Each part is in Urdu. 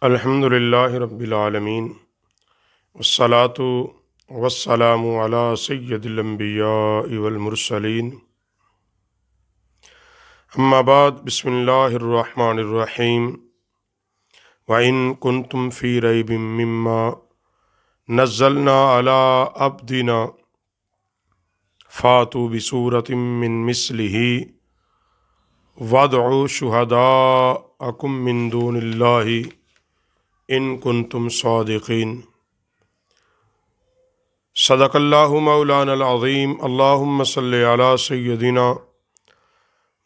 الحمدللہ رب العالمین والصلاة والسلام علی سید الانبیاء والمرسلین اما بعد بسم اللہ الرحمن الرحیم وَإِن كُنتم فِي رَيْبٍ مِّمَّا نَزَّلْنَا عَلَىٰ عَبْدِنَا فَأْتُوا بِسُورَةٍ مِّن مِّثْلِهِ وَادْعُوا شُهَدَاءَكُم مِّن دُونِ اللَّهِ إِن كُنتم صَادِقِينَ۔ صدق اللہ مولانا العظیم۔ اللہم صلی علی سیدنا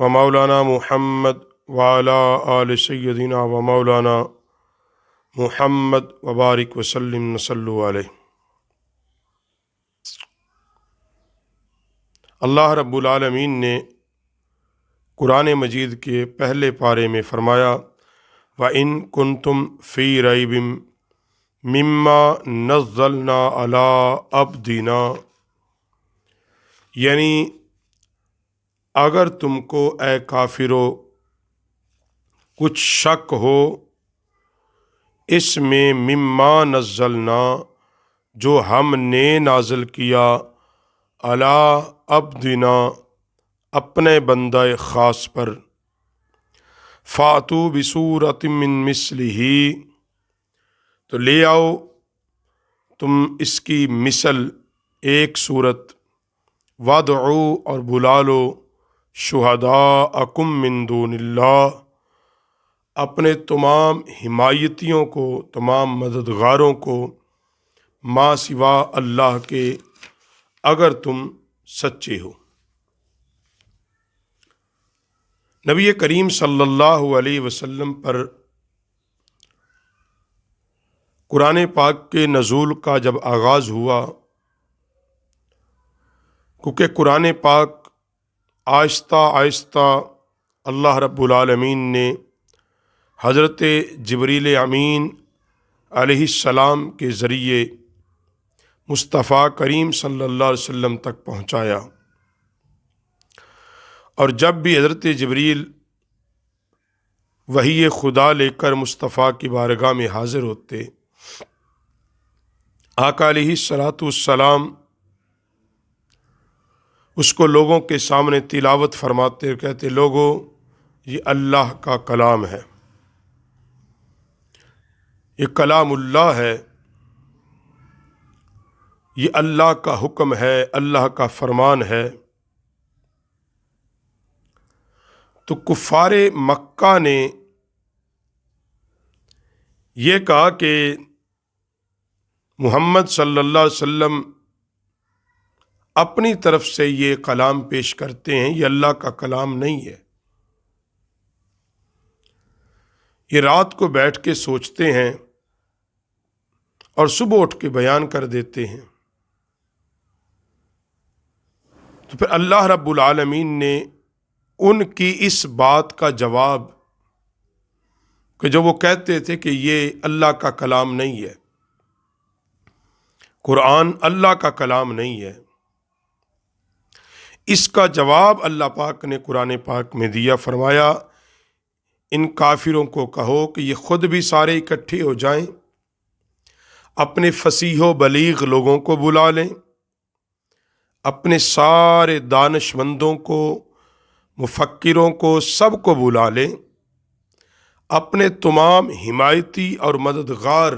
و مولانا محمد وعلی آل سیدنا و مولانا محمد وبارک وسلم صلوا علیہ۔ اللہ رب العالمین نے قرآن مجید کے پہلے پارے میں فرمایا وَإِن كُنتم فِي رَيْبٍ مِّمَّا نَزَّلْنَا عَلَىٰ عَبْدِنَا، یعنی اگر تم کو اے کافرو کچھ شک ہو اس میں مما نزلنا جو ہم نے نازل کیا علی عبدنا اپنے بندہ خاص پر، فاتو بصورۃ من مثلہ تو لے آؤ تم اس کی مثل ایک صورت، وادعو اور بلا لو شہداءکم من دون اللہ اپنے تمام حمایتیوں کو، تمام مددگاروں کو ما سوا اللہ کے اگر تم سچے ہو۔ نبی کریم صلی اللہ علیہ وسلم پر قرآن پاک کے نزول کا جب آغاز ہوا، کیونکہ قرآن پاک آہستہ آہستہ اللہ رب العالمین نے حضرت جبریل امین علیہ السلام کے ذریعے مصطفیٰ کریم صلی اللہ علیہ وسلم تک پہنچایا، اور جب بھی حضرت جبریل وحی خدا لے کر مصطفیٰ کی بارگاہ میں حاضر ہوتے، آقا علیہ الصلاۃ والسلام اس کو لوگوں کے سامنے تلاوت فرماتے اور کہتے لوگو یہ اللہ کا کلام ہے، یہ کلام اللہ ہے، یہ اللہ کا حکم ہے، اللہ کا فرمان ہے۔ تو کفار مکہ نے یہ کہا کہ محمد صلی اللہ علیہ وسلم اپنی طرف سے یہ کلام پیش کرتے ہیں، یہ اللہ کا کلام نہیں ہے، یہ رات کو بیٹھ کے سوچتے ہیں اور صبح اٹھ کے بیان کر دیتے ہیں۔ تو پھر اللہ رب العالمین نے ان کی اس بات کا جواب کہ جو وہ کہتے تھے کہ یہ اللہ کا کلام نہیں ہے، قرآن اللہ کا کلام نہیں ہے، اس کا جواب اللہ پاک نے قرآن پاک میں دیا، فرمایا ان کافروں کو کہو کہ یہ خود بھی سارے اکٹھے ہو جائیں، اپنے فصیح و بلیغ لوگوں کو بلا لیں، اپنے سارے دانشمندوں کو، مفکروں کو، سب کو بلا لیں، اپنے تمام حمایتی اور مددگار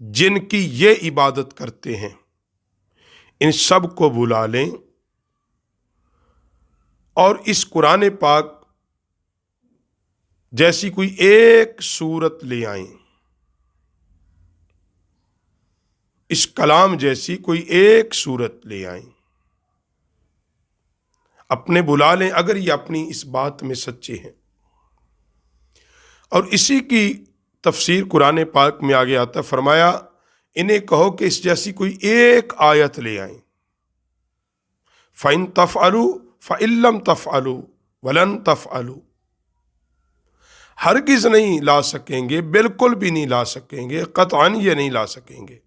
جن کی یہ عبادت کرتے ہیں ان سب کو بلا لیں، اور اس قرآن پاک جیسی کوئی ایک صورت لے آئیں، اس کلام جیسی کوئی ایک صورت لے آئیں، اپنے بلا لیں اگر یہ اپنی اس بات میں سچے ہیں۔ اور اسی کی تفسیر قرآن پاک میں آگے آتا، فرمایا انہیں کہو کہ اس جیسی کوئی ایک آیت لے آئیں، فَإِن تَفْعَلُوا فَإِن لَّمْ تَفْعَلُوا وَلَن تَفْعَلُوا، ہرگز نہیں لا سکیں گے، بالکل بھی نہیں لا سکیں گے، قطعاً یہ نہیں لا سکیں گے،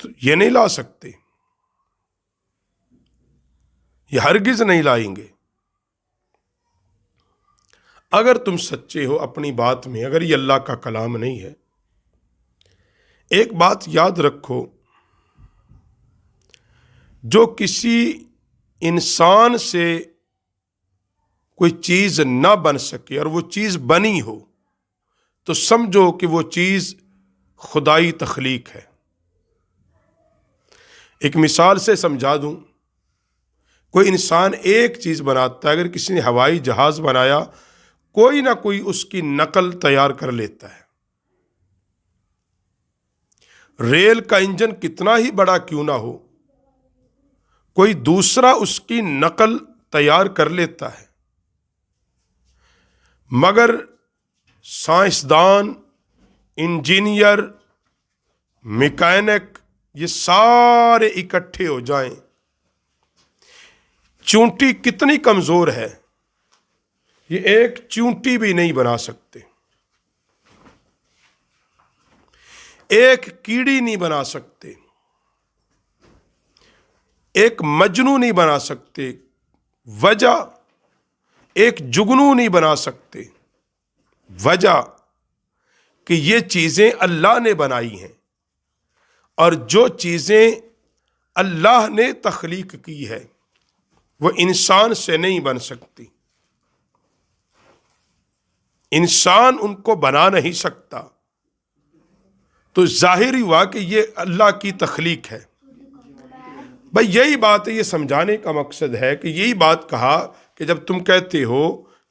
تو یہ نہیں لا سکتے، یہ ہرگز نہیں لائیں گے۔ اگر تم سچے ہو اپنی بات میں، اگر یہ اللہ کا کلام نہیں ہے، ایک بات یاد رکھو، جو کسی انسان سے کوئی چیز نہ بن سکے اور وہ چیز بنی ہو تو سمجھو کہ وہ چیز خدائی تخلیق ہے۔ ایک مثال سے سمجھا دوں، کوئی انسان ایک چیز بناتا ہے، اگر کسی نے ہوائی جہاز بنایا، کوئی نہ کوئی اس کی نقل تیار کر لیتا ہے۔ ریل کا انجن کتنا ہی بڑا کیوں نہ ہو، کوئی دوسرا اس کی نقل تیار کر لیتا ہے، مگر سائنسدان، انجینئر، میکینک، یہ سارے اکٹھے ہو جائیں، چونٹی کتنی کمزور ہے، یہ ایک چونٹی بھی نہیں بنا سکتے، ایک کیڑی نہیں بنا سکتے، ایک مجنو نہیں بنا سکتے، وجہ ایک جگنو نہیں بنا سکتے، وجہ کہ یہ چیزیں اللہ نے بنائی ہیں، اور جو چیزیں اللہ نے تخلیق کی ہے وہ انسان سے نہیں بن سکتی، انسان ان کو بنا نہیں سکتا، تو ظاہر ہی ہوا کہ یہ اللہ کی تخلیق ہے۔ بھئی یہی بات ہے، یہ سمجھانے کا مقصد ہے کہ یہی بات کہا کہ جب تم کہتے ہو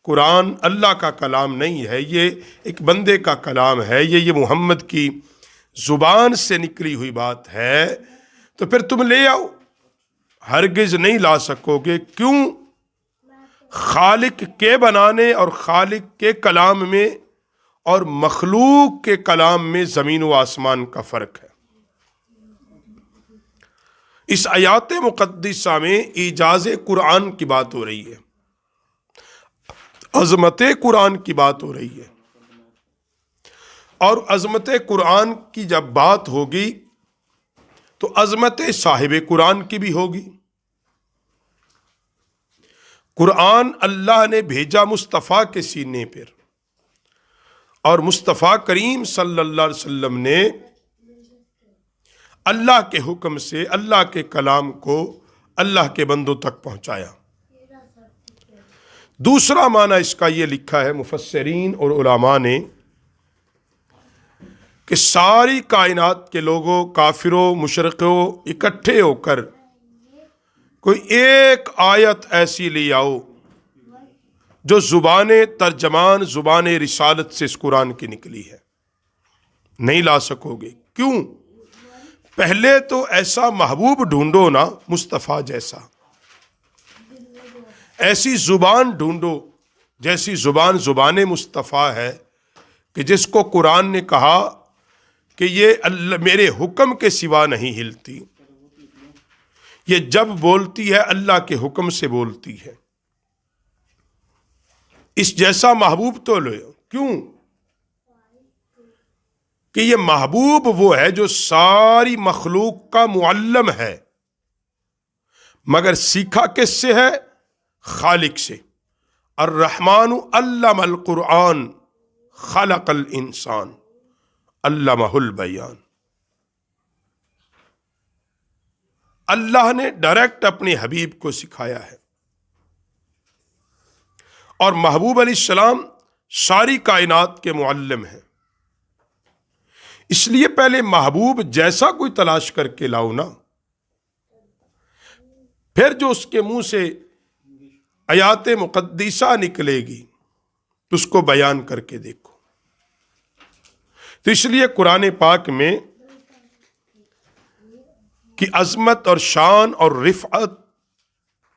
قرآن اللہ کا کلام نہیں ہے، یہ ایک بندے کا کلام ہے، یہ محمد کی زبان سے نکلی ہوئی بات ہے، تو پھر تم لے آؤ۔ ہرگز نہیں لا سکو گے، کیوں؟ خالق کے بنانے اور خالق کے کلام میں اور مخلوق کے کلام میں زمین و آسمان کا فرق ہے۔ اس آیات مقدسہ میں اعجاز قرآن کی بات ہو رہی ہے، عظمت قرآن کی بات ہو رہی ہے، اور عظمت قرآن کی جب بات ہوگی تو عظمت صاحب قرآن کی بھی ہوگی۔ قرآن اللہ نے بھیجا مصطفیٰ کے سینے پر، اور مصطفیٰ کریم صلی اللہ علیہ وسلم نے اللہ کے حکم سے اللہ کے کلام کو اللہ کے بندوں تک پہنچایا۔ دوسرا معنی اس کا یہ لکھا ہے مفسرین اور علماء نے کہ ساری کائنات کے لوگوں، کافروں، مشرکوں اکٹھے ہو کر کوئی ایک آیت ایسی لے آؤ جو زبان ترجمان، زبان رسالت سے اس قرآن کی نکلی ہے، نہیں لا سکو گے۔ کیوں؟ پہلے تو ایسا محبوب ڈھونڈو نا مصطفیٰ جیسا، ایسی زبان ڈھونڈو جیسی زبان مصطفیٰ ہے، کہ جس کو قرآن نے کہا کہ یہ اللہ میرے حکم کے سوا نہیں ہلتی، یہ جب بولتی ہے اللہ کے حکم سے بولتی ہے۔ اس جیسا محبوب تو لو۔ کیوں؟ کہ یہ محبوب وہ ہے جو ساری مخلوق کا معلم ہے، مگر سیکھا کس سے ہے؟ خالق سے۔ الرحمن علم القرآن خلق الانسان علمہ البیان۔ اللہ نے ڈائریکٹ اپنے حبیب کو سکھایا ہے، اور محبوب علیہ السلام ساری کائنات کے معلم ہیں۔ اس لیے پہلے محبوب جیسا کوئی تلاش کر کے لاؤ نا، پھر جو اس کے منہ سے آیات مقدسہ نکلے گی تو اس کو بیان کر کے دیکھو۔ تو اس لیے قرآن پاک میں کی عظمت اور شان اور رفعت،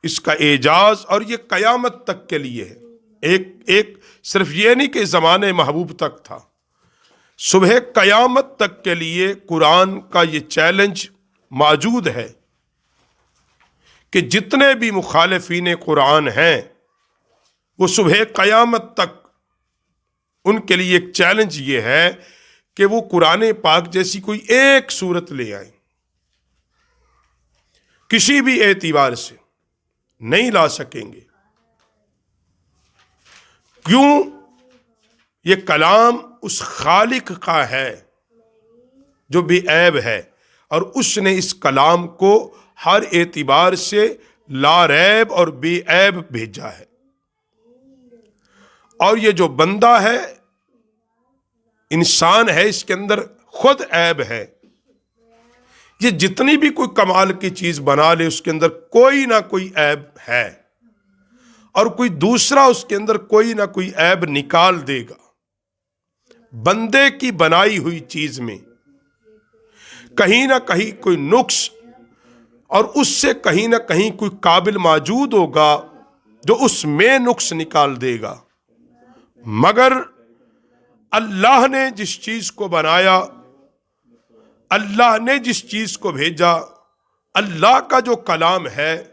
اس کا اعجاز، اور یہ قیامت تک کے لیے ہے۔ ایک صرف یہ نہیں کہ زمانے محبوب تک تھا، صبح قیامت تک کے لیے قرآن کا یہ چیلنج موجود ہے کہ جتنے بھی مخالفین قرآن ہیں وہ صبح قیامت تک ان کے لیے ایک چیلنج یہ ہے کہ وہ قرآن پاک جیسی کوئی ایک سورت لے آئیں، کسی بھی اعتبار سے نہیں لا سکیں گے۔ کیوں؟ یہ کلام اس خالق کا ہے جو بے عیب ہے، اور اس نے اس کلام کو ہر اعتبار سے لا ریب اور بے عیب بھیجا ہے۔ اور یہ جو بندہ ہے، انسان ہے، اس کے اندر خود عیب ہے۔ یہ جتنی بھی کوئی کمال کی چیز بنا لے، اس کے اندر کوئی نہ کوئی عیب ہے، اور کوئی دوسرا اس کے اندر کوئی نہ کوئی عیب نکال دے گا۔ بندے کی بنائی ہوئی چیز میں کہیں نہ کہیں کوئی نقص، اور اس سے کہیں نہ کہیں کوئی قابل موجود ہوگا جو اس میں نقص نکال دے گا۔ مگر اللہ نے جس چیز کو بنایا، اللہ نے جس چیز کو بھیجا، اللہ کا جو کلام ہے،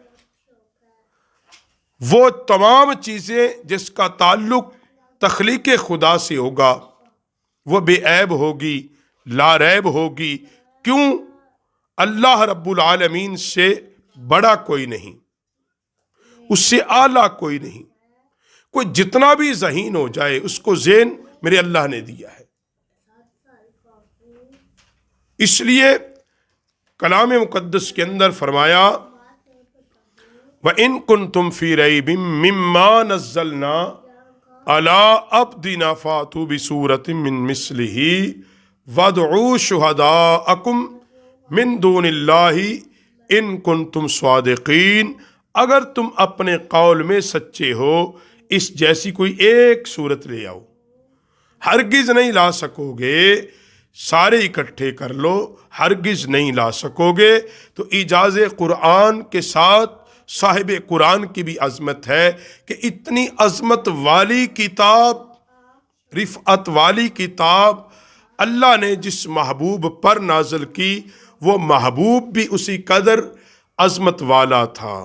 وہ تمام چیزیں جس کا تعلق تخلیق خدا سے ہوگا، وہ بے عیب ہوگی، لا ریب ہوگی۔ کیوں؟ اللہ رب العالمین سے بڑا کوئی نہیں، اس سے اعلیٰ کوئی نہیں۔ کوئی جتنا بھی ذہین ہو جائے، اس کو ذہن میرے اللہ نے دیا ہے۔ اس لیے کلام مقدس کے اندر فرمایا وَإِن كُنتُمْ فِي رَيْبٍ مِّمَّا نَزَّلْنَا عَلَىٰ عَبْدِنَا فَأْتُوا بِسُورَةٍ مِّن مِّثْلِهِ وَادْعُوا شُهَدَاءَكُم مِّن دُونِ اللَّهِ إِن كُنتُمْ صَادِقِينَ۔ اگر تم اپنے قول میں سچے ہو، اس جیسی کوئی ایک صورت لے آؤ۔ ہرگز نہیں لا سکو گے، سارے اکٹھے کر لو، ہرگز نہیں لا سکو گے۔ تو اعجاز قرآن کے ساتھ صاحب قرآن کی بھی عظمت ہے کہ اتنی عظمت والی کتاب، رفعت والی کتاب اللہ نے جس محبوب پر نازل کی، وہ محبوب بھی اسی قدر عظمت والا تھا۔